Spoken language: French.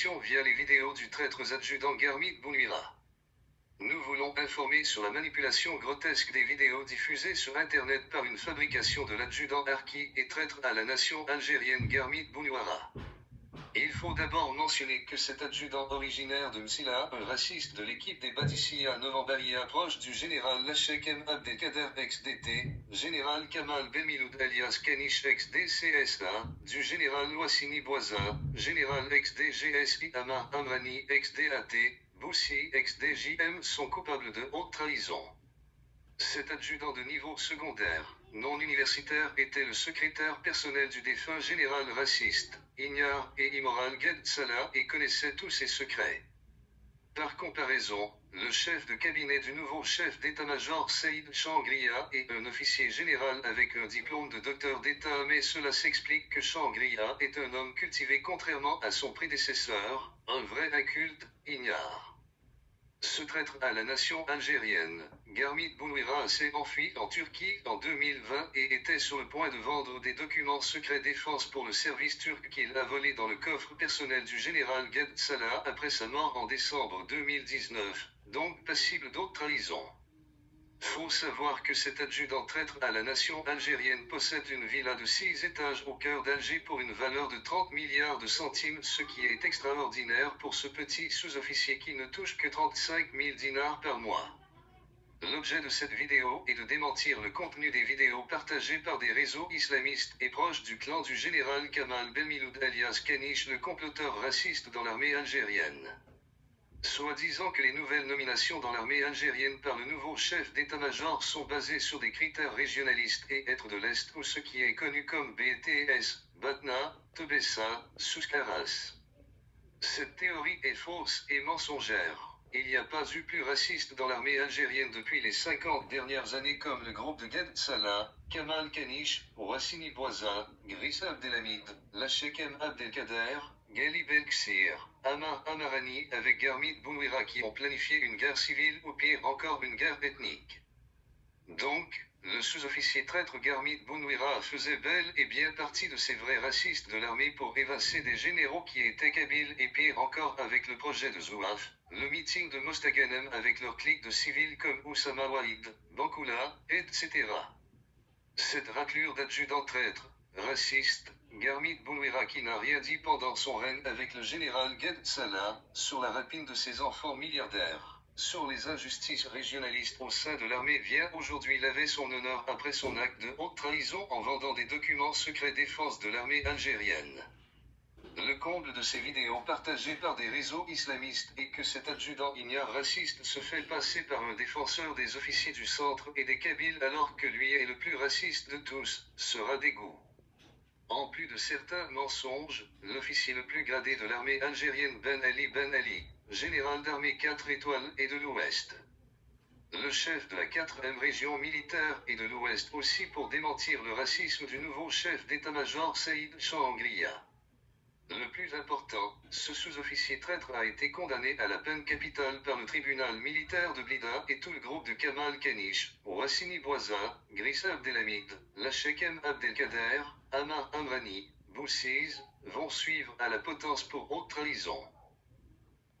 via les vidéos du traître adjudant Garmit Bounouira. Nous voulons informer sur la manipulation grotesque des vidéos diffusées sur Internet par une fabrication de l'adjudant Arki et traître à la nation algérienne Garmit Bounouira. Il faut d'abord mentionner que cet adjudant originaire de Msila, un raciste de l'équipe des Badissia Novembaria proche du général Lachek M. Abdelkader ex-DT, général Kamal Belmiloud alias Kanish ex-DCSA, du général Ouassini Boisa, général ex-DGSI Amar Amrani ex-DAT, Boussi ex-DJM sont coupables de haute trahison. Cet adjudant de niveau secondaire, non universitaire, était le secrétaire personnel du défunt général raciste, ignare et immoral Ged Salah et connaissait tous ses secrets. Par comparaison, le chef de cabinet du nouveau chef d'état-major Saïd Changria est un officier général avec un diplôme de docteur d'État, mais cela s'explique que Changria est un homme cultivé contrairement à son prédécesseur, un vrai inculte, ignare. Ce traître à la nation algérienne, Garmit Bounouira s'est enfui en Turquie en 2020 et était sur le point de vendre des documents secrets défense pour le service turc qu'il a volé dans le coffre personnel du général Ged Salah après sa mort en décembre 2019, donc passible d'autre trahison. Faut savoir que cet adjudant traître à la nation algérienne possède une villa de 6 étages au cœur d'Alger pour une valeur de 30 milliards de centimes, ce qui est extraordinaire pour ce petit sous-officier qui ne touche que 35 000 dinars par mois. L'objet de cette vidéo est de démentir le contenu des vidéos partagées par des réseaux islamistes et proches du clan du général Kamal Belmiloud alias Kanish, le comploteur raciste dans l'armée algérienne. Soi-disant que les nouvelles nominations dans l'armée algérienne par le nouveau chef d'état-major sont basées sur des critères régionalistes et être de l'Est ou ce qui est connu comme BTS, Batna, Tebessa, Souskaras. Cette théorie est fausse et mensongère. Il n'y a pas eu plus raciste dans l'armée algérienne depuis les 50 dernières années comme le groupe de Ged Salah, Kamal Kanish, Ouassini Boisa, Griss Abdelhamid, Lachek M. Abdelkader, Ghali Belksir, Amar Amarani avec Garmit Bounouira qui ont planifié une guerre civile ou pire encore une guerre ethnique. Donc, le sous-officier traître Garmit Bounouira faisait bel et bien partie de ces vrais racistes de l'armée pour évincer des généraux qui étaient kabyles et pire encore avec le projet de Zouaf, le meeting de Mostaganem avec leur clique de civils comme Oussama Waïd, Bankoula, etc. Cette raclure d'adjudant traître, raciste, Garmit Bounouira qui n'a rien dit pendant son règne avec le général Ged Salah, sur la rapine de ses enfants milliardaires, sur les injustices régionalistes au sein de l'armée vient aujourd'hui laver son honneur après son acte de haute trahison en vendant des documents secrets défense de l'armée algérienne. Le comble de ces vidéos partagées par des réseaux islamistes est que cet adjudant ignare raciste se fait passer par un défenseur des officiers du centre et des Kabyles alors que lui est le plus raciste de tous, sera d'égout. En plus de certains mensonges, l'officier le plus gradé de l'armée algérienne Ben Ali, général d'armée 4 étoiles et de l'Ouest. Le chef de la 4e région militaire et de l'Ouest aussi pour démentir le racisme du nouveau chef d'état-major Saïd Changria. Le plus important, ce sous-officier traître a été condamné à la peine capitale par le tribunal militaire de Blida et tout le groupe de Kamal Kanish, Ouassini Boisa, Griss Abdelhamid, Lachek M. Abdelkader, Amar Amrani, Boussiz, vont suivre à la potence pour haute trahison.